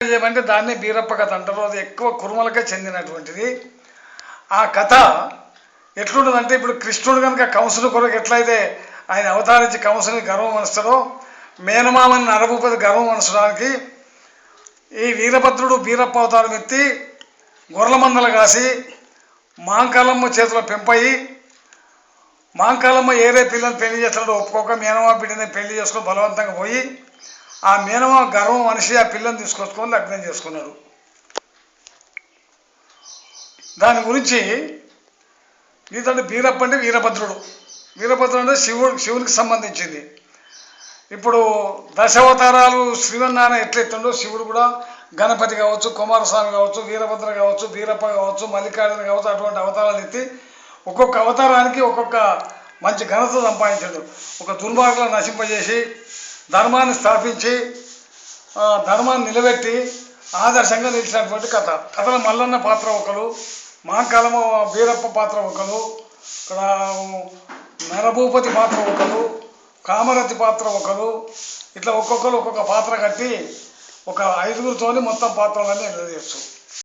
ఏమంటే దాన్ని బీరప్ప కథ అంటారు. అది ఎక్కువ కురుమలకే చెందినటువంటిది. ఆ కథ ఎట్లుంటుందంటే, ఇప్పుడు కృష్ణుడు కనుక కంసుని కొరకు ఎట్లయితే ఆయన అవతారించి కంసుని గర్వం మనస్తాడో, మేనమామని నరభూపతి గర్వం మనసడానికి ఈ వీరభద్రుడు బీరప్ప అవతారం ఎత్తి గొర్రెల మందలు కాసి మాంకాలమ్మ చేతిలో పెంపయి, మాంకాలమ్మ ఏరే పిల్లని పెళ్లి చేస్తాడో ఒప్పుకోక మేనమామ బిడ్డని పెళ్లి చేసుకొని బలవంతంగా పోయి ఆ మేనమామ గర్వం మనిషి ఆ పిల్లని తీసుకొచ్చుకొని లగ్నం చేసుకున్నాడు. దాని గురించి నీతంటే బీరప్ప అంటే వీరభద్రుడు. వీరభద్రుడు అంటే శివునికి సంబంధించింది. ఇప్పుడు దశావతారాలు శ్రీవన్నారాయణ ఎట్లెత్తుండో శివుడు కూడా గణపతి కావచ్చు, కుమారస్వామి కావచ్చు, వీరభద్ర కావచ్చు, బీరప్ప కావచ్చు, మల్లికార్జున కావచ్చు, అటువంటి అవతారాలు ఎత్తి ఒక్కొక్క అవతారానికి ఒక్కొక్క మంచి ఘనత సంపాదించాడు. ఒక దుర్మార్గులను నశింపజేసి ధర్మాన్ని స్థాపించి ధర్మాన్ని నిలబెట్టి ఆదర్శంగా నిలిచినటువంటి కథ. కథలో మల్లన్న పాత్ర ఒకరు, మాంకాలమ్మ బీరప్ప పాత్ర ఒకరు, ఇక్కడ నరభూపతి పాత్ర ఒకరు, కామరతి పాత్ర ఒకరు, ఇట్లా ఒక్కొక్కరు ఒక్కొక్క పాత్ర కట్టి ఒక 5గురితోని మొత్తం పాత్రలన్నీ నిలదీయచ్చు.